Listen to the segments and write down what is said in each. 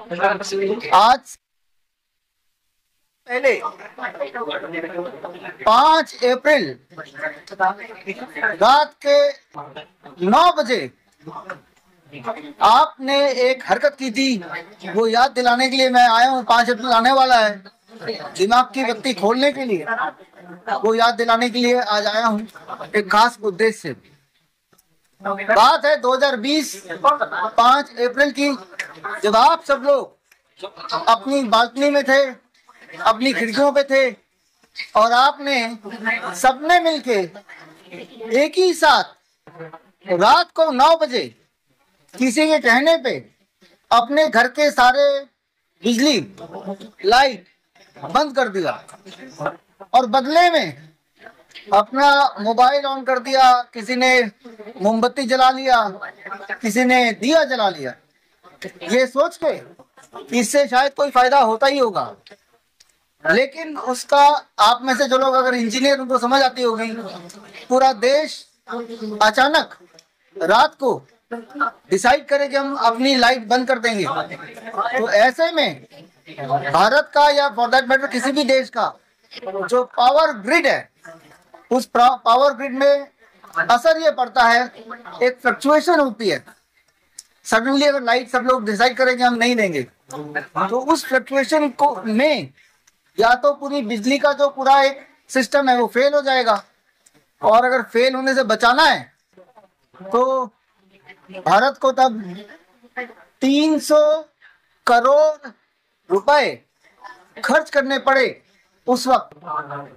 आज पहले 5 अप्रैल रात के 9 बजे आपने एक हरकत की थी, वो याद दिलाने के लिए मैं आया हूँ। 5 अप्रैल आने वाला है, दिमाग की बत्ती खोलने के लिए, वो याद दिलाने के लिए आज आया हूँ एक खास उद्देश्य से। बात है 2020 5 अप्रैल की, जब आप सब लोग अपनी बालकनी में थे, अपनी खिड़कियों पे थे, और आपने सबने मिलके एक ही साथ रात को 9 बजे किसी के कहने पे अपने घर के सारे बिजली लाइट बंद कर दिया, और बदले में अपना मोबाइल ऑन कर दिया, किसी ने मोमबत्ती जला लिया, किसी ने दिया जला लिया, ये सोच के इससे शायद कोई फायदा होता ही होगा। लेकिन उसका आप में से जो लोग अगर इंजीनियर उनको समझ आती होगी, पूरा देश अचानक रात को डिसाइड करे कि हम अपनी लाइट बंद कर देंगे। तो ऐसे में भारत का या फॉर दैट मैटर किसी भी देश का जो पावर ग्रिड है, उस पावर ग्रिड में असर ये पड़ता है, एक फ्लक्चुएशन होती है। सडनली अगर लाइट सब लोग डिसाइड करें कि हम नहीं देंगे, तो उस फ्लक्चुएशन को में या तो पूरी बिजली का जो पूरा एक सिस्टम है वो फेल हो जाएगा, और अगर फेल होने से बचाना है तो भारत को तब 300 करोड़ रुपए खर्च करने पड़े उस वक्त।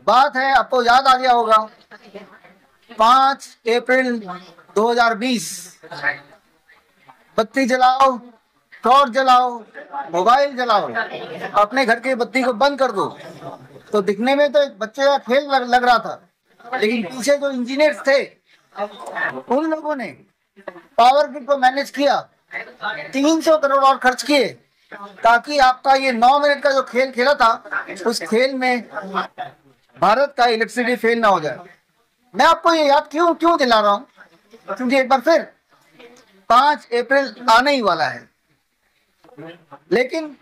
बात है, आपको याद आ गया होगा, 5 अप्रैल 2020। बत्ती जलाओ, टॉर्च जलाओ, मोबाइल जलाओ, अपने घर की बत्ती को बंद कर दो। तो दिखने में तो एक बच्चे का खेल लग रहा था, लेकिन पीछे जो इंजीनियर्स थे उन लोगों ने पावर ग्रिड को मैनेज किया, 300 करोड़ और खर्च किए, ताकि आपका ये 9 मिनट का जो खेल खेला था, उस खेल में भारत का इलेक्ट्रिसिटी फेल ना हो जाए। मैं आपको ये याद क्यों दिला रहा हूँ, क्योंकि एक बार फिर 5 अप्रैल आने ही वाला है। लेकिन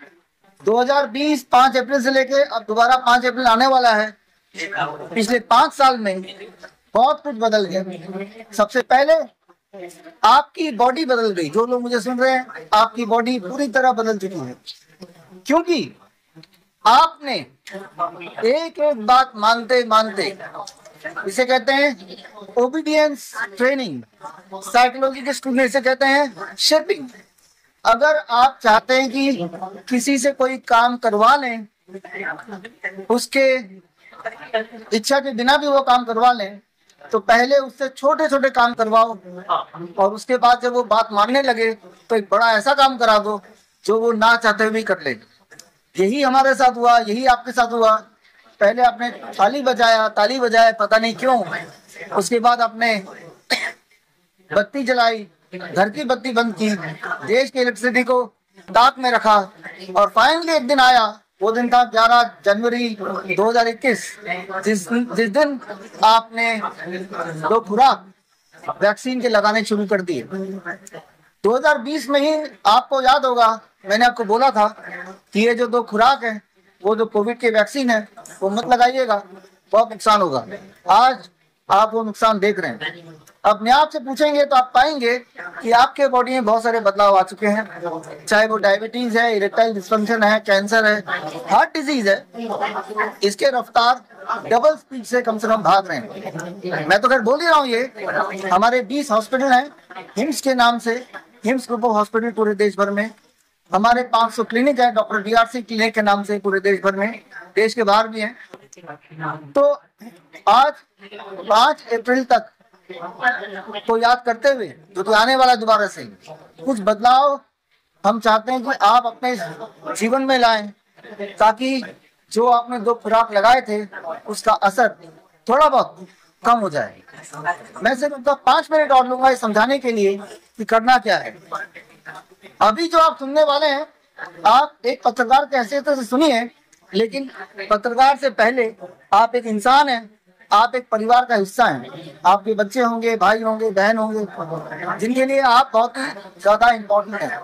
2020 5 अप्रैल से लेके अब दोबारा 5 अप्रैल आने वाला है। पिछले 5 साल में बहुत कुछ बदल गया। सबसे पहले आपकी बॉडी बदल गई। जो लोग मुझे सुन रहे हैं, आपकी बॉडी पूरी तरह बदल चुकी है, क्योंकि आपने एक एक बात मानते मानते, इसे कहते हैं ओबीडियंस ट्रेनिंग, साइकोलॉजी के स्टूडेंट इसे कहते हैं शेपिंग। अगर आप चाहते हैं कि किसी से कोई काम करवा लें, उसके इच्छा के बिना भी वो काम करवा लें, तो पहले उससे छोटे छोटे काम करवाओ, और उसके बाद जब वो बात मानने लगे तो एक बड़ा ऐसा काम करा दो जो वो ना चाहते हुए कर ले। यही हमारे साथ हुआ, यही आपके साथ हुआ। पहले आपने ताली बजाया, पता नहीं क्यों। उसके बाद आपने बत्ती जलाई, घर की बत्ती बंद की, देश की इलेक्ट्रिसिटी को ताक में रखा, और फाइनली एक दिन आया। वो दिन था 11 जनवरी 2021, जिस दिन आपने 2 खुराक वैक्सीन के लगाने शुरू कर दिए। 2020 में ही आपको याद होगा, मैंने आपको बोला था कि ये जो 2 खुराक है, वो जो कोविड की वैक्सीन है, वो मत लगाइएगा, बहुत नुकसान होगा। आज आप वो नुकसान देख रहे हैं। अपने आप से पूछेंगे तो आप पाएंगे कि आपके बॉडी में बहुत सारे बदलाव आ चुके हैं, चाहे वो डायबिटीज है, इरेक्टाइल डिस्फंक्शन है, कैंसर है, हार्ट डिजीज है। इसके रफ्तार डबल स्पीड से कम भाग रहे हैं। मैं तो खैर बोल ही रहा हूँ, ये हमारे 20 हॉस्पिटल हैं हिम्स के नाम से, हिम्स ग्रुप ऑफ हॉस्पिटल पूरे देश भर में। हमारे 500 क्लिनिक है डॉक्टर DRC क्लिनिक के नाम से पूरे देश भर में, देश के बाहर भी हैं। तो आज 5 अप्रैल तक को याद करते हुए, जो तो आने वाला दोबारा से कुछ बदलाव हम चाहते हैं कि आप अपने जीवन में लाएं, ताकि जो आपने 2 खुराक लगाए थे उसका असर थोड़ा बहुत कम हो जाए। मैं सिर्फ उनका 5 मिनट और लूंगा समझाने के लिए कि करना क्या है। अभी जो आप सुनने वाले हैं, आप एक पत्रकार की हैसियत से सुनिए, लेकिन पत्रकार से पहले आप एक इंसान हैं, आप एक परिवार का हिस्सा हैं। आपके बच्चे होंगे, भाई होंगे, बहन होंगे, जिनके लिए आप बहुत ही ज्यादा इम्पोर्टेंट हैं।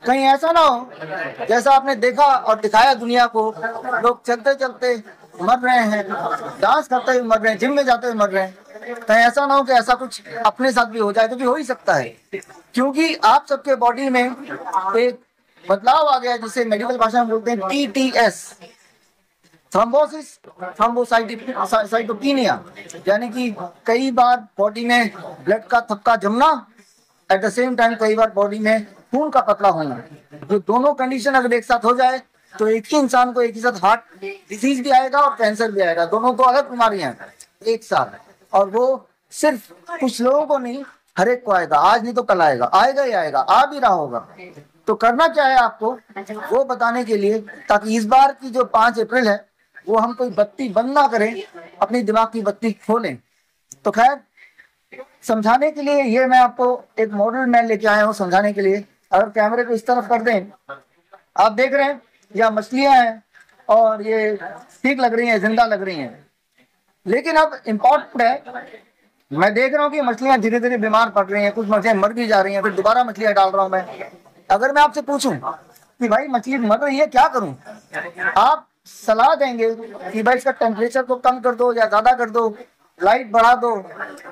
कहीं ऐसा ना हो जैसा आपने देखा और दिखाया दुनिया को, लोग चलते चलते मर रहे हैं, डांस करते हुए मर रहे हैं, जिम में जाते हुए मर रहे हैं। कहीं ऐसा ना हो कि ऐसा कुछ अपने साथ भी हो जाए, तो भी हो ही सकता है, क्योंकि आप सबके बॉडी में एक बदलाव आ गया जिसे मेडिकल भाषा में बोलते हैं TTS, थ्रोम्बोसिस थ्रोम्बोसाइटोपिनिया, यानी कि कई बार बॉडी में ब्लड का थक्का जमना, एट द सेम टाइम कई बार बॉडी में खून का पतला होना। जो दोनों कंडीशन अगर एक साथ हो जाए तो एक ही इंसान को एक ही साथ हार्ट डिजीज भी आएगा और कैंसर भी आएगा, दोनों तो अलग बीमारियां हैं एक साथ, और वो सिर्फ कुछ लोगों को नहीं, हर एक को आएगा, आज नहीं तो कल आएगा, आएगा ही आएगा, आ भी रहा होगा। तो करना क्या है आपको, वो बताने के लिए, ताकि इस बार की जो 5 अप्रैल है वो हम कोई बत्ती बंद ना करें, अपनी दिमाग की बत्ती खोलें। तो खैर, समझाने के लिए ये मैं आपको एक मॉडल मैन लेके आया हूँ समझाने के लिए। अगर कैमरे को इस तरफ कर दें, आप देख रहे हैं यह मछलियां हैं और ये ठीक लग रही हैं, जिंदा लग रही हैं, लेकिन अब इम्पोर्टेंट है, मैं देख रहा हूँ कि मछलियां धीरे धीरे बीमार पड़ रही हैं, कुछ मछलियां मर भी जा रही हैं, फिर दोबारा मछलियां डाल रहा हूँ मैं। अगर मैं आपसे पूछूं कि भाई मछली मर रही है, क्या करूं, आप सलाह देंगे कि भाई इसका टेम्परेचर को कम कर दो या ज्यादा कर दो, लाइट बढ़ा दो,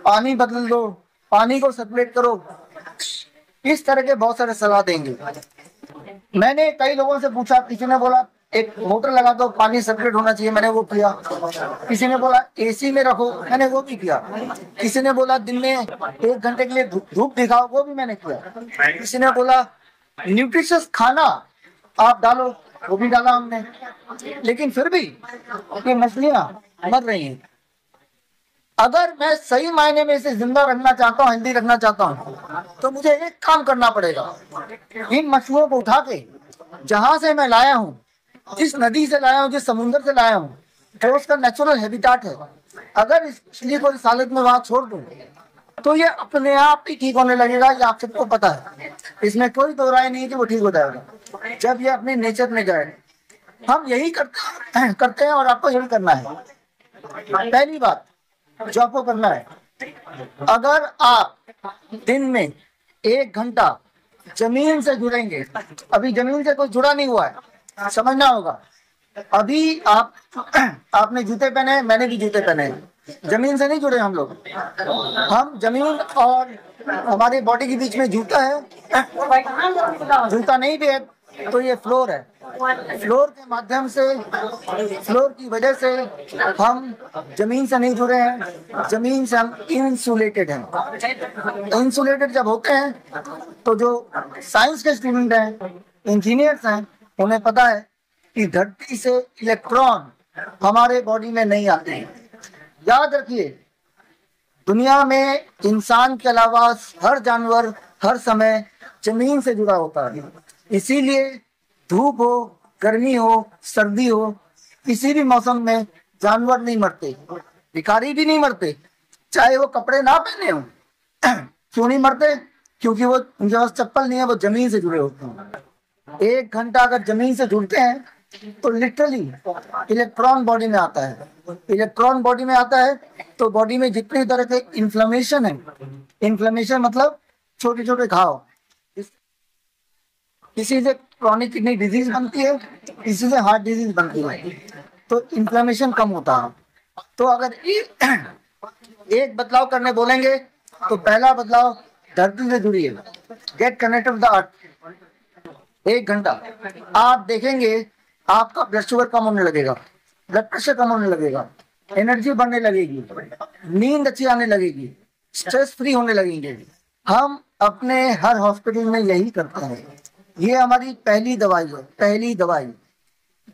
पानी बदल दो, पानी को सर्कुलेट करो, इस तरह के बहुत सारे सलाह देंगे। मैंने कई लोगों से पूछा, किसी ने बोला एक मोटर लगा दो, पानी सर्कुलेट होना चाहिए, मैंने वो किया। किसी ने बोला AC में रखो, मैंने वो भी किया। किसी ने बोला दिन में 1 घंटे के लिए धूप दिखाओ, वो भी मैंने किया। किसी ने बोला न्यूट्रिशियस खाना आप डालो, वो भी डाला हमने, लेकिन फिर भी ये मछलियां मर रही हैं। अगर मैं सही मायने में इसे जिंदा रखना चाहता हूँ, हेल्दी रखना चाहता हूँ, तो मुझे एक काम करना पड़ेगा, इन मछलियों को उठा के जहां से मैं लाया हूँ, जिस नदी से लाया हूँ, जिस समुद्र से लाया हूँ, जो उसका नेचुरल हैबिटेट है, अगर इस मछली को इस हालत में वहां छोड़ दूं तो ये अपने आप ही ठीक होने लगेगा। ये आप सबको पता है, इसमें कोई दो राय नहीं कि वो ठीक हो जाएगा जब ये अपने नेचर में जाए। हम यही करते हैं और आपको यही करना है। पहली बात जो आपको करना है, अगर आप दिन में 1 घंटा जमीन से जुड़ेंगे, अभी जमीन से कोई जुड़ा नहीं हुआ है, समझना होगा। अभी आपने जूते पहने हैं, मैंने भी जूते पहने हैं, जमीन से नहीं जुड़े हम लोग। हम जमीन और हमारी बॉडी के बीच में जूता है, जूता नहीं भी है तो ये फ्लोर है। फ्लोर के माध्यम से, फ्लोर की वजह से हम जमीन से नहीं जुड़े हैं, जमीन से हम इंसुलेटेड हैं। इंसुलेटेड जब होते हैं तो जो साइंस के स्टूडेंट हैं, इंजीनियर्स हैं, उन्हें पता है कि धरती से इलेक्ट्रॉन हमारे बॉडी में नहीं आते हैं। याद रखिए, दुनिया में इंसान के अलावा हर जानवर हर समय जमीन से जुड़ा होता है। इसीलिए धूप हो, गर्मी हो, सर्दी हो, किसी भी मौसम में जानवर नहीं मरते, भिखारी भी नहीं मरते, चाहे वो कपड़े ना पहने हो। क्यों नहीं मरते? क्योंकि वो उनके पास चप्पल नहीं है, वो जमीन से जुड़े होते हैं। 1 घंटा अगर जमीन से जुड़ते हैं तो लिटरली इलेक्ट्रॉन बॉडी में आता है। इलेक्ट्रॉन बॉडी में आता है तो बॉडी में जितनी तरह के इन्फ्लेमेशन है, इन्फ्लेमेशन मतलब छोटे छोटे घाव, किसी से क्रॉनिक किडनी डिजीज बनती है, किसी से हार्ट डिजीज बनती है, तो इन्फ्लेमेशन कम होता है। तो अगर एक बदलाव करने बोलेंगे तो पहला बदलाव, धरती से जुड़िए, get connected with the earth. 1 घंटा आप देखेंगे आपका ब्लड शुगर कम होने लगेगा, ब्लड प्रेशर कम होने लगेगा, एनर्जी बढ़ने लगेगी, नींद अच्छी आने लगेगी, स्ट्रेस फ्री होने लगेंगे। हम अपने हर हॉस्पिटल में यही करते हैं। ये हमारी पहली दवाई है, पहली दवाई।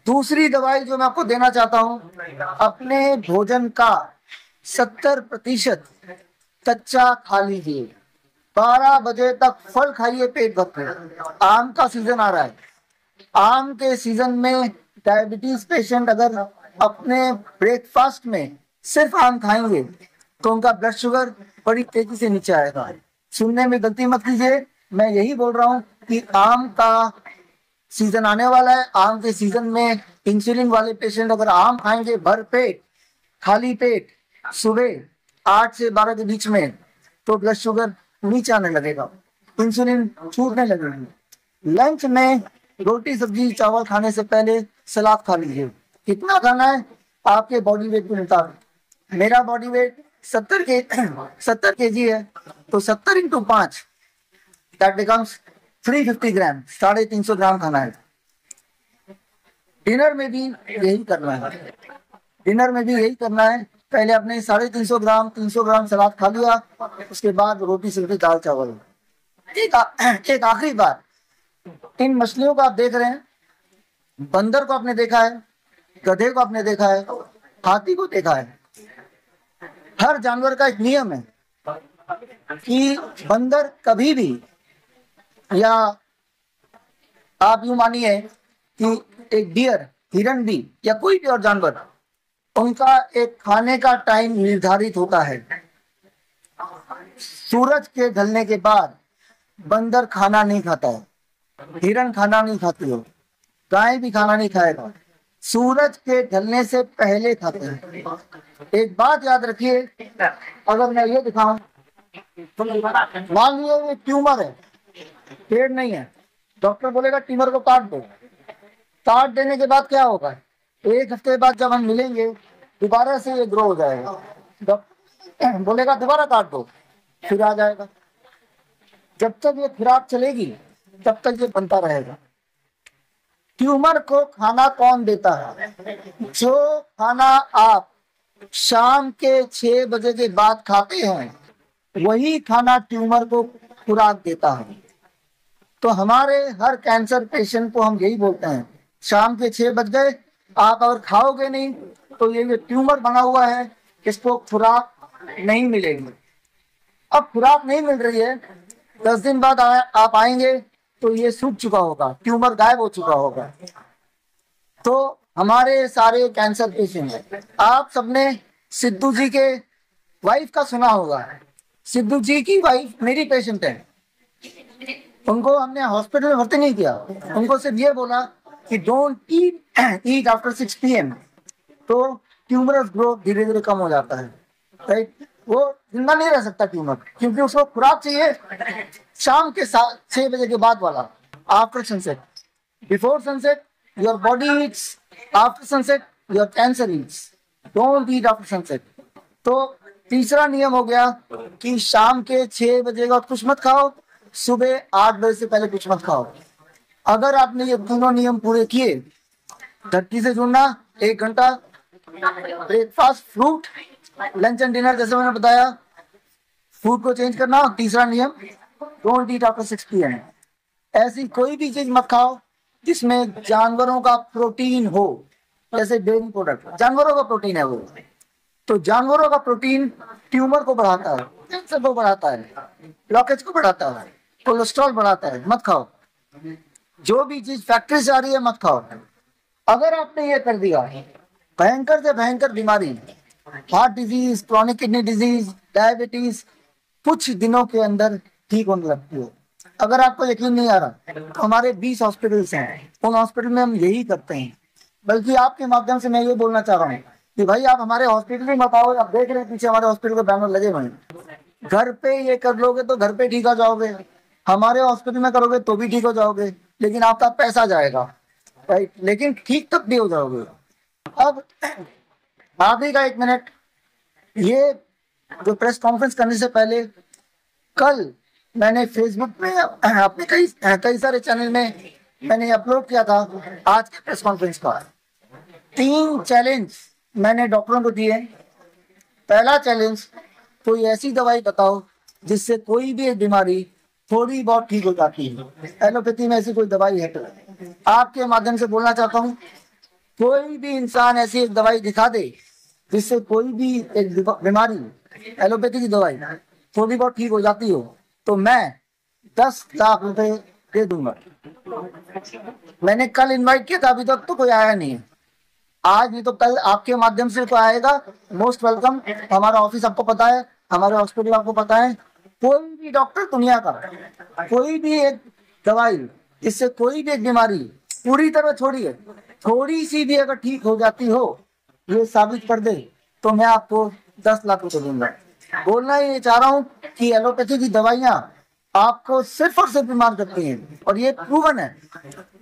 दूसरी दवाई जो मैं आपको देना चाहता हूँ, अपने भोजन का 70% कच्चा खा लीजिए। 12 बजे तक फल खाइए पेट भर कर। आम का सीजन आ रहा है, आम के सीजन में डायबिटीज पेशेंट अगर अपने ब्रेकफास्ट में सिर्फ आम खाएंगे तो उनका ब्लड शुगर बड़ी तेजी से नीचे आएगा। सुनने में गलती मत कीजिए, मैं यही बोल रहा हूँ कि आम का सीजन आने वाला है। आम के सीजन में इंसुलिन वाले पेशेंट अगर आम खाएंगे भर पेट, खाली पेट, सुबह 8 से 12 के बीच में, तो ब्लड शुगर नीचे आने लगेगा, इंसुलिन छूटने लगेगी। लंच में रोटी सब्जी चावल खाने से पहले सलाद खा लीजिए। कितना खाना है आपके बॉडी वेट के मुताबिक। मेरा बॉडी वेट 70 kg है, तो 70 × 5 दैट बिकम्स 350 ग्राम, 350 ग्राम खाना है। डिनर में भी यही करना है, डिनर में भी यही करना है। पहले अपने 350 ग्राम 300 ग्राम सलाद खा लिया, उसके बाद रोटी सब्जी दाल चावल। एक आखिरी बात, इन मछलियों को आप देख रहे हैं, बंदर को आपने देखा है, गधे को आपने देखा है, हाथी को देखा है। हर जानवर का एक नियम है कि बंदर कभी भी, या आप यूं मानिए कि एक डियर, हिरन भी, या कोई भी और जानवर, उनका एक खाने का टाइम निर्धारित होता है। सूरज के ढलने के बाद बंदर खाना नहीं खाता है, हिरन खाना नहीं खाती हो, गाय भी खाना नहीं खाएगा, सूरज के ढलने से पहले खाते हैं। एक बात याद रखिए, अगर मैं ये दिखाऊं, मान लीजिए ये ट्यूमर है, पेड़ नहीं है, डॉक्टर बोलेगा ट्यूमर को काट दो। काट देने के बाद क्या होगा, 1 हफ्ते बाद जब हम मिलेंगे दोबारा से ये ग्रो हो जाएगा। डॉक्टर बोलेगा दोबारा काट दो, फिर आ जाएगा। जब तक ये खुराक चलेगी तब तक ये बनता रहेगा। ट्यूमर को खाना कौन देता है? जो खाना आप शाम के 6 बजे के बाद खाते हैं वही खाना ट्यूमर को खुराक देता है। तो हमारे हर कैंसर पेशेंट को हम यही बोलते हैं, शाम के 6 बज गए, आप अगर खाओगे नहीं तो ये जो ट्यूमर बना हुआ है इसको खुराक नहीं मिलेगी। अब खुराक नहीं मिल रही है, 10 दिन बाद आप आएंगे तो ये सूख चुका होगा, ट्यूमर गायब हो चुका होगा। तो हमारे सारे कैंसर पेशेंट हैं। आप सबने सिद्धू जी के वाइफ का सुना होगा, सिद्धू जी की वाइफ मेरी पेशेंट है। उनको हमने हॉस्पिटल में भर्ती नहीं किया, उनको सिर्फ ये बोला कि डोंट ईट आफ्टर 6 PM, तो ट्यूमरस ग्रोथ धीरे धीरे कम हो जाता है। राइट, वो जिंदा नहीं रह सकता ट्यूमर, क्योंकि उसको खुराक चाहिए शाम के 6 बजे के बाद वाला, after sunset. Before sunset your body Yeats, after sunset your cancer Yeats. Don't eat after sunset. तो तीसरा नियम हो गया कि शाम के 6 बजे का कुछ मत खाओ, सुबह 8 बजे से पहले कुछ मत खाओ। अगर आपने ये तीनों नियम पूरे किए, धरती से जुड़ना 1 घंटा, breakfast fruit, lunch and dinner जैसे मैंने बताया, फूड को चेंज करना, और तीसरा नियम डोंट ईट आफ्टर 6 PM। ऐसी कोई भी चीज मत खाओ जिसमें जानवरों का प्रोटीन हो, जैसे डेयरी प्रोडक्ट, जानवरों का प्रोटीन है वो। तो जानवरों का प्रोटीन ट्यूमर को बढ़ाता है, कैंसर को बढ़ाता है, ब्लॉकेज को बढ़ाता है, कोलेस्ट्रॉल बढ़ाता है, मत खाओ। जो भी चीज फैक्ट्री से आ रही है मत खाओ। अगर आपने ये कर दिया, भयंकर से भयंकर बीमारी, heart disease, chronic kidney disease, diabetes कुछ दिनों के अंदर ठीक होने लगती है। अगर आपको यकीन नहीं आ रहा तो हमारे 20 हॉस्पिटल्स हैं, उन हॉस्पिटल में हम यही करते हैं। बल्कि आपके माध्यम से मैं ये बोलना चाह रहा हूँ कि भाई आप हमारे हॉस्पिटल में मत आओ, आप देख रहे हैं पीछे हमारे हॉस्पिटल के बैनर लगे हुए हैं। घर पे ये कर लोगे तो घर पे ठीक हो जाओगे, हमारे हॉस्पिटल में करोगे तो भी ठीक हो जाओगे, लेकिन आपका पैसा जाएगा, राइट, लेकिन ठीक तब भी हो जाओगे। अब आखिरी का 1 मिनट, ये जो प्रेस कॉन्फ्रेंस करने से पहले कल मैंने फेसबुक में अपने कई सारे चैनल में मैंने अपलोड किया था आज के प्रेस कॉन्फ्रेंस का। 3 चैलेंज मैंने डॉक्टरों को दिए। पहला चैलेंज, कोई ऐसी दवाई बताओ जिससे कोई भी एक बीमारी थोड़ी बहुत ठीक हो जाती है। एलोपैथी में ऐसी कोई दवाई है तो आपके माध्यम से बोलना चाहता हूँ, कोई भी इंसान ऐसी एक दवाई दिखा दे जिससे कोई भी एक बीमारी, एलोपैथी की दवाई थोड़ी बहुत ठीक हो जाती हो, तो मैं 10 लाख रुपए दे दूंगा। मैंने कल इनवाइट किया था, अभी तक तो कोई आया नहीं है। आज नहीं तो कल आपके माध्यम से कोई आएगा, मोस्ट वेलकम। हमारा ऑफिस आपको पता है, हमारे हॉस्पिटल आपको पता है। कोई भी डॉक्टर दुनिया का, कोई भी एक दवाई जिससे कोई भी एक बीमारी पूरी तरह छोड़िए, थोड़ी सी भी अगर ठीक हो जाती हो, ये साबित कर दे, तो मैं आपको 10 लाख रुपए दूंगा। बोलना ये चाह रहा हूँ कि एलोपैथी की दवाइयाँ आपको सिर्फ और सिर्फ बीमार करती हैं, और ये प्रूवन है।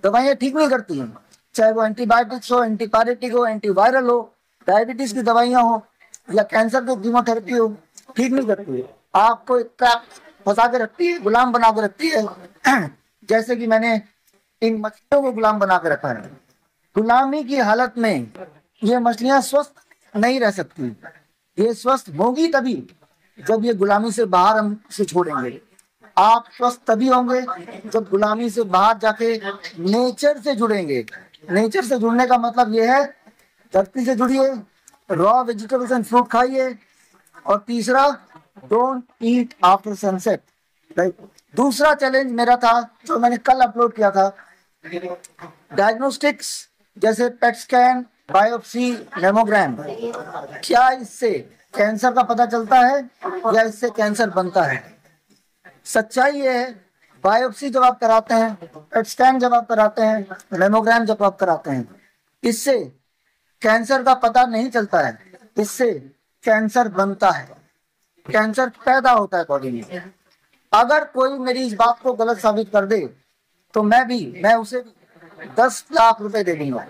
दवाइयाँ ठीक नहीं करती हैं, चाहे वो एंटीबायोटिक्स हो, एंटीपायरेटिक हो, एंटीवायरल हो, डायबिटीज की दवाइयाँ हो या कैंसर की कीमोथेरेपी हो, ठीक नहीं करती है। आपको एक ट्रैप फंसा के रखती है, गुलाम बना के रखती है। जैसे कि मैंने इन मछलियों को गुलाम बना के रखा है। गुलामी की हालत में ये मछलियां स्वस्थ नहीं रह सकती। ये स्वस्थ होगी तभी जब ये गुलामी से बाहर हम से छोड़ेंगे। आप स्वस्थ तभी होंगे जब गुलामी से बाहर जाके नेचर से जुड़ेंगे। नेचर से जुड़ने का मतलब ये है, धरती से जुड़िए, रॉ वेजिटेबल्स एंड फ्रूट खाइए, और तीसरा, डोंट ईट आफ्टर सनसेट। दूसरा चैलेंज मेरा था जो मैंने कल अपलोड किया था, डायग्नोस्टिक्स जैसे पेट स्कैन, बायोप्सी, मेमोग्राम, क्या इससे कैंसर का पता चलता है या इससे कैंसर बनता है? सच्चाई ये है, बायोप्सी जब आप कराते हैं, पेट स्कैन जब आप कराते हैं, मेमोग्राम जब आप कराते हैं, इससे कैंसर का पता नहीं चलता है, इससे कैंसर बनता है, कैंसर पैदा होता है बॉडी में। अगर कोई मेरी इस बात को गलत साबित कर दे तो मैं उसे 10 लाख रुपए दे दूंगा।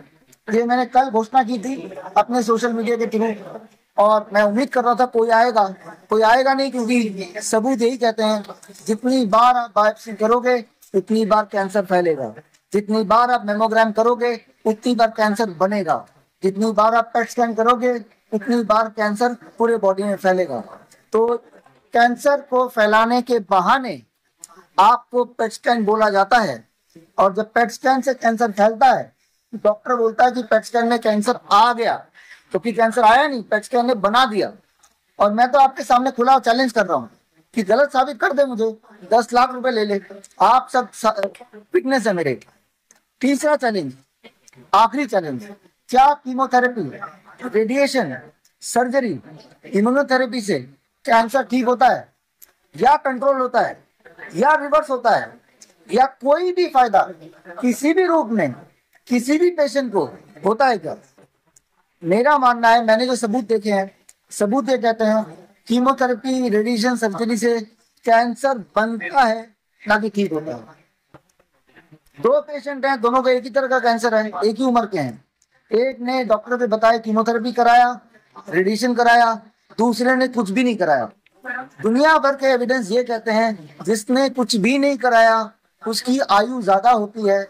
ये मैंने कल घोषणा की थी अपने सोशल मीडिया के थ्रू, और मैं उम्मीद कर रहा था कोई आएगा नहीं, क्योंकि सबूत यही कहते हैं, जितनी बार आप बायोप्सी करोगे उतनी बार कैंसर फैलेगा, जितनी बार आप मेमोग्राम करोगे उतनी बार कैंसर बनेगा, जितनी बार आप पेट स्कैन करोगे उतनी बार कैंसर पूरे बॉडी में फैलेगा। तो कैंसर को फैलाने के बहाने आपको पेट स्कैन बोला जाता है, और जब पेट स्कैन से कैंसर फैलता है, डॉक्टर बोलता है कि पेट स्कैन में कैंसर आ गया, क्योंकि कैंसर आया नहीं, पेट स्कैन ने बना दिया। और मैं तो आपके सामने खुला चैलेंज कर रहा हूँ कि गलत साबित कर दे मुझे, 10 लाख रुपए ले ले, आप सब फिटनेस है मेरे। तीसरा चैलेंज, आखिरी चैलेंज, क्या कीमोथेरेपी, रेडिएशन, सर्जरी, इम्यूनोथेरेपी से कैंसर ठीक होता है या कंट्रोल होता है या रिवर्स होता है, या कोई भी फायदा किसी भी रूप में किसी भी पेशेंट को होता है क्या? मेरा मानना है, मैंने जो सबूत देखे हैं, सबूत ये कहते हैं कीमोथेरेपी, रेडिएशन, सर्जरी से कैंसर बनता है, ना कि ठीक होता है। 2 पेशेंट हैं, दोनों को एक ही तरह का कैंसर है, एक ही उम्र के हैं। एक ने डॉक्टर ने बताया कीमोथेरेपी कराया, रेडिएशन कराया, दूसरे ने कुछ भी नहीं कराया। दुनिया भर के एविडेंस ये कहते हैं जिसने कुछ भी नहीं कराया उसकी आयु ज्यादा होती है,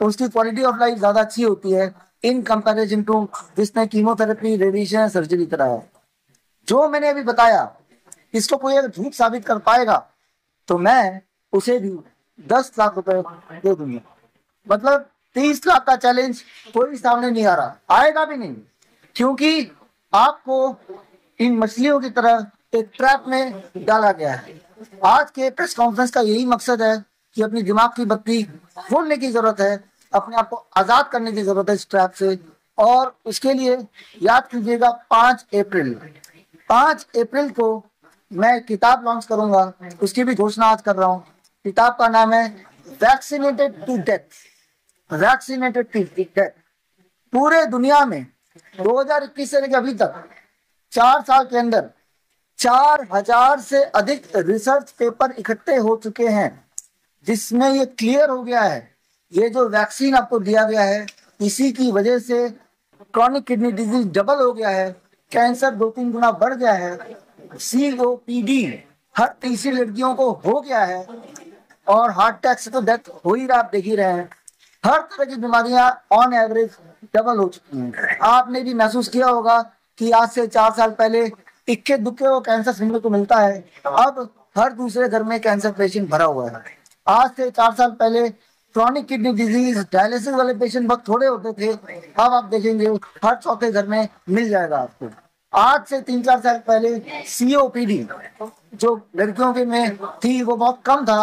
उसकी क्वालिटी ऑफ लाइफ ज्यादा अच्छी होती है इन कंपैरिजन टू जिसने कीमोथेरेपी, रेडिएशन, सर्जरी कराया। जो मैंने अभी बताया, इसको कोई अगर झूठ साबित कर पाएगा तो मैं उसे भी 10 लाख रुपए दे दूंगा। मतलब 30 लाख का चैलेंज कोई सामने नहीं आ रहा, आएगा भी नहीं, क्योंकि आपको इन मछलियों की तरह एक ट्रैप में डाला गया है। आज के प्रेस कॉन्फ्रेंस का यही मकसद है कि अपनी दिमाग की बत्ती खोलने की जरूरत है, अपने आप को आजाद करने की जरूरत है इस ट्रैप से। और उसके लिए याद कीजिएगा 5 अप्रैल को मैं किताब लॉन्च करूंगा, उसकी भी घोषणा आज कर रहा हूँ। किताब का नाम है vaccinated to death. Vaccinated to death. पूरे दुनिया में 2021 से लेकर अभी तक 4 साल के अंदर 4000 से अधिक रिसर्च पेपर इकट्ठे हो चुके हैं, जिसमें ये क्लियर हो गया है, ये जो वैक्सीन आपको दिया गया है इसी की वजह से क्रॉनिक किडनी डिजीज डबल हो गया है, कैंसर 2-3 गुना बढ़ गया है, COPD हर तीसरी लड़कियों को हो गया है, और हार्ट अटैक से तो डेथ हो ही रहा, आप देख ही रहे हैं। हर तरह की बीमारियां ऑन एवरेज डबल हो चुकी हैं। आपने भी महसूस किया होगा कि आज से 4 साल पहले इक्के दुक्के को कैंसर सुनने को मिलता है, अब हर दूसरे घर में कैंसर पेशेंट भरा हुआ है। आज से 4 साल पहले क्रॉनिक किडनी डिजीज, डायलिसिस वाले पेशेंट बहुत थोड़े होते थे, अब आप देखेंगे हर चौथे घर में मिल जाएगा आपको। आज से 3-4 साल पहले COPD जो लड़कियों के में थी वो बहुत कम था,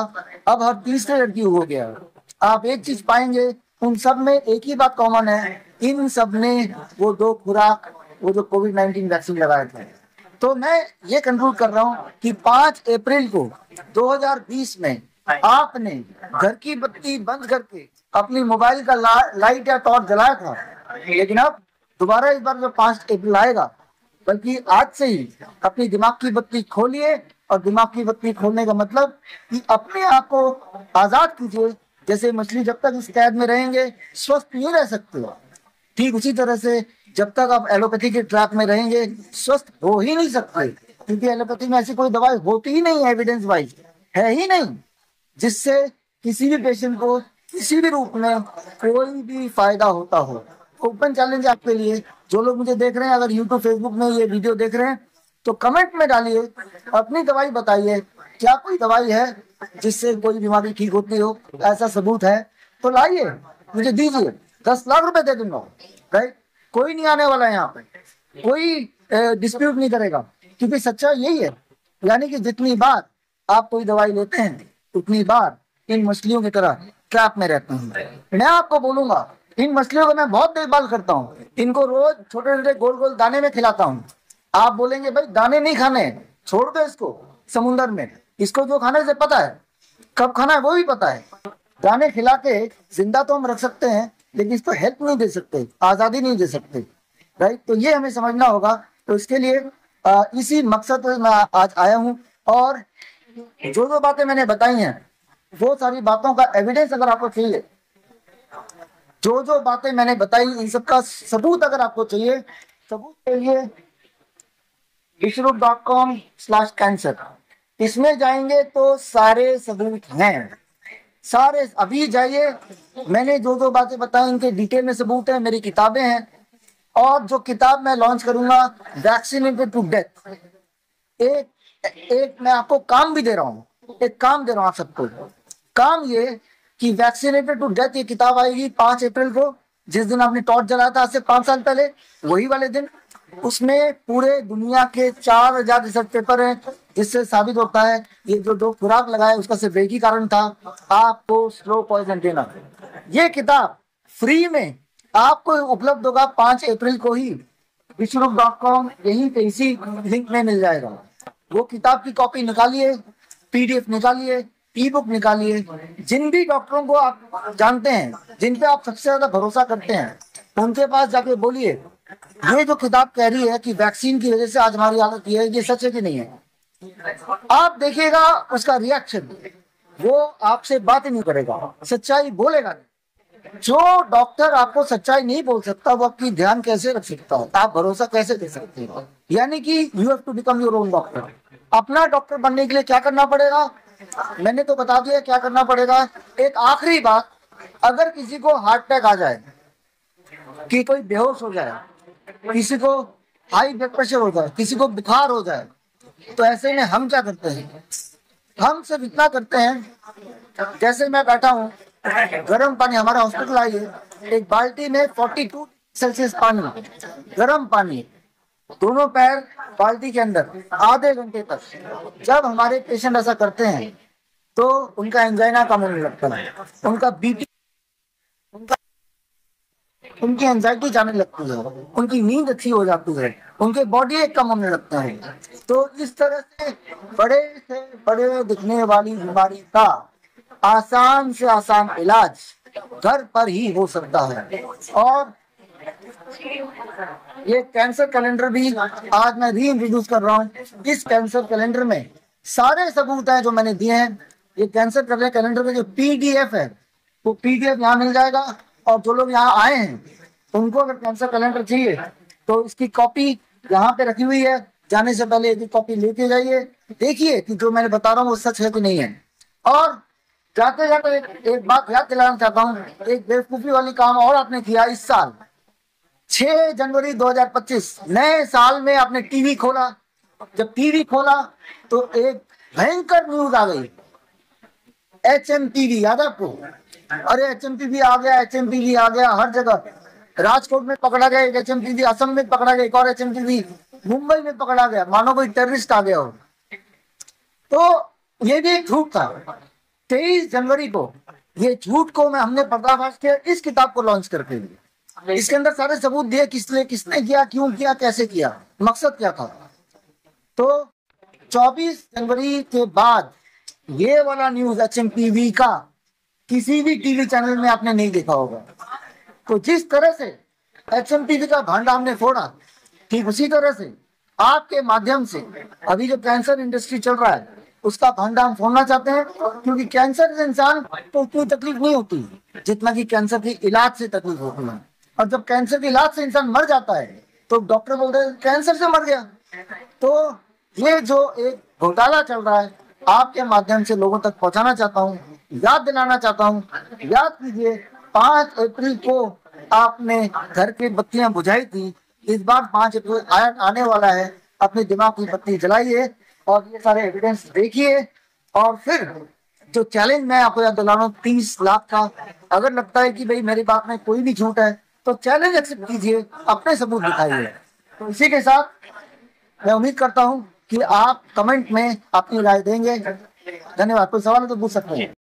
अब हर तीसरे लड़की हो गया। आप एक चीज पाएंगे, उन सब में एक ही बात कॉमन है, इन सब ने वो 2 खुराक, वो जो कोविड-19 वैक्सीन लगाए थे। तो मैं ये कंक्लूड कर रहा हूँ कि 5 अप्रैल को 2020 में आपने घर की बत्ती बंद करके अपनी मोबाइल का लाइट या टॉर्च जलाया था, लेकिन अब दोबारा इस बार जो 5 अप्रैल आएगा, बल्कि आज से ही अपनी दिमाग की बत्ती खोलिए और दिमाग की बत्ती खोलने का मतलब कि अपने आप को आजाद कीजिए। जैसे मछली जब तक इस कैद में रहेंगे स्वस्थ नहीं रह सकते, ठीक उसी तरह से जब तक आप एलोपैथी के ट्रैप में रहेंगे स्वस्थ हो ही नहीं सकते, क्योंकि एलोपैथी में ऐसी कोई दवाई होती ही नहीं है, एविडेंस वाइज है ही नहीं, जिससे किसी भी पेशेंट को किसी भी रूप में कोई भी फायदा होता हो। ओपन चैलेंज आपके लिए, जो लोग मुझे देख रहे हैं, अगर यूट्यूब फेसबुक में ये वीडियो देख रहे हैं तो कमेंट में डालिए, अपनी दवाई बताइए, क्या कोई दवाई है जिससे कोई बीमारी ठीक होती हो, ऐसा सबूत है तो लाइए, मुझे दीजिए, 10 लाख रुपए दे दूंगा। राइट, कोई नहीं आने वाला है यहाँ पे, कोई डिस्प्यूट नहीं करेगा, क्योंकि सच्चाई यही है। यानी कि जितनी बार आप कोई दवाई लेते हैं उतनी बार इन मछलियों की तरह ट्रैप में रहते हैं। मैं आपको बोलूंगा, इन मछलियों को मैं बहुत देखभाल करता हूँ, इनको रोज छोटे छोटे गोल गोल दाने में खिलाता हूँ। आप बोलेंगे भाई दाने नहीं खाने, छोड़ दो इसको समुंदर में, इसको जो खाने से पता है, कब खाना है वो भी पता है। दाने खिला के जिंदा तो हम रख सकते हैं, लेकिन इसको हेल्प नहीं दे सकते, आजादी नहीं दे सकते। राइट, तो ये हमें समझना होगा। तो इसके लिए इसी मकसद से मैं आज आया हूँ, और जो जो बातें मैंने बताई हैं वो सारी बातों का एविडेंस अगर आपको चाहिए, जो जो बातें मैंने बताई इन सब का सबूत अगर आपको चाहिए, सबूत के लिए विश्वरूप.com/कैंसर इसमें जाएंगे तो सारे सबूत हैं, सारे। अभी जाइए, मैंने जो जो बातें बताई इनके डिटेल में सबूत है, मेरी किताबें हैं, और जो किताब मैं लॉन्च करूंगा वैक्सीनेटेड टू डेथ, एक मैं आपको काम भी दे रहा हूँ, एक काम दे रहा हूँ आप सबको। काम ये कि वैक्सीनेटेड टू डेथ ये किताब आएगी 5 अप्रैल को, जिस दिन आपने टॉर्च जलाया था आज से 5 साल पहले, वही वाले दिन। उसमें पूरे दुनिया के 4000 रिसर्च पेपर हैं, जिससे साबित होता है ये जो खुराक लगाए उसका सिर्फ एक ही कारण था, आपको स्लो पॉइजन देना। ये किताब फ्री में आपको उपलब्ध होगा 5 अप्रैल को ही, विश्वरूप.com यहीं पे इसी लिंक में मिल जाएगा। वो किताब की कॉपी निकालिए, PDF निकालिए, ई-बुक निकालिए। जिन भी डॉक्टरों को आप जानते हैं, जिन पे आप सबसे ज्यादा भरोसा करते हैं, उनके पास जाके बोलिए ये जो किताब कह रही है कि वैक्सीन की वजह से आज हमारी हालत ये है, ये सच है कि नहीं है। आप देखिएगा उसका रिएक्शन, वो आपसे बात ही नहीं करेगा, सच्चाई बोलेगा नहीं। जो डॉक्टर आपको सच्चाई नहीं बोल सकता वो आपकी ध्यान कैसे रख सकता है, आप भरोसा कैसे दे सकते हैं। यानी कि you have to become your own doctor. अपना डॉक्टर बनने के लिए क्या करना पड़ेगा, मैंने तो बता दिया क्या करना पड़ेगा। एक आखिरी बात, अगर किसी को हार्ट अटैक आ जाए, कि कोई बेहोश हो जाए, किसी को हाई ब्लड प्रेशर हो जाए, किसी को बुखार हो जाए, तो ऐसे में हम क्या करते हैं, हम सिर्फ इतना करते हैं, जैसे मैं बैठा हूँ, गर्म पानी, हमारा हॉस्पिटल आइए, एक बाल्टी में 42 सेल्सियस पानी, गर्म पानी, दोनों पैर बाल्टी के अंदर आधे घंटे तक। जब हमारे पेशेंट ऐसा करते हैं तो उनका एंजाइना कम होने लगता है, उनका बीपी, उनकी एंजाइटी जाने लगती है, उनकी नींद अच्छी हो जाती है, उनके बॉडी एक कम होने लगता है। तो इस तरह से बड़े दिखने वाली बीमारी का आसान से आसान इलाज घर पर ही हो सकता है। और ये कैंसर कैलेंडर भी आज मैं री इंट्रोड्यूस कर रहा हूँ। इस कैंसर कैलेंडर में सारे सबूत हैं जो मैंने दिए हैं। ये कैंसर कैलेंडर का जो PDF है वो PDF यहाँ मिल जाएगा, और जो लोग यहाँ आए हैं उनको अगर कैंसर कैलेंडर चाहिए तो इसकी कॉपी यहाँ पे रखी हुई है, जाने से पहले एक कॉपी लेके जाइए, देखिए कि जो मैंने बता रहा हूँ वो सच है कि नहीं है। और जाते जाते एक बात याद दिलाना चाहता हूँ, एक बेवकूफी वाली काम और आपने किया इस साल 6 जनवरी 2025 नए साल में आपने टीवी खोला। जब टीवी खोला तो एक भयंकर न्यूज आ गई, HMPV, याद आपको? अरे HMPV आ गया, HMPV आ गया हर जगह। राजकोट में पकड़ा गया एक HMPV, असम में पकड़ा गया एक और HMPV, मुंबई में पकड़ा गया, मानो कोई टेररिस्ट आ गया हो। तो ये भी एक झूठ था। 23 जनवरी को ये झूठ को हमने पर्दाफाश किया इस किताब को लॉन्च करके। इसके अंदर सारे सबूत दिए, किसने किया, क्यों किया, कैसे किया, मकसद क्या था। तो 24 जनवरी के बाद ये वाला न्यूज HMPV का किसी भी टीवी चैनल में आपने नहीं देखा होगा। तो जिस तरह से HMPV का भांडा हमने फोड़ा, ठीक उसी तरह से आपके माध्यम से अभी जो कैंसर इंडस्ट्री चल रहा है उसका भंडा हम फोड़ना चाहते हैं, क्योंकि कैंसर से इंसान को उतनी तकलीफ नहीं होती जितना कि कैंसर के इलाज से तकलीफ होती है। और जब कैंसर के इलाज से इंसान मर जाता है तो डॉक्टर बोलते हैं कैंसर से मर गया। तो ये जो एक घोटाला चल रहा है आपके माध्यम से लोगों तक पहुंचाना चाहता हूँ, याद दिलाना चाहता हूँ। याद कीजिए 5 अप्रैल को आपने घर की बत्तियां बुझाई थी, इस बार 5 अप्रैल आने वाला है। अपने दिमाग की बत्ती जलाइए और ये सारे एविडेंस देखिए, और फिर जो चैलेंज मैं आपको याद दिला रहा हूँ 30 लाख का, अगर लगता है कि भाई मेरी बात में कोई भी झूठ है तो चैलेंज एक्सेप्ट कीजिए, अपने सबूत दिखाइए। तो इसी के साथ मैं उम्मीद करता हूँ कि आप कमेंट में अपनी राय देंगे। धन्यवाद। कोई सवाल है तो पूछ सकते हैं।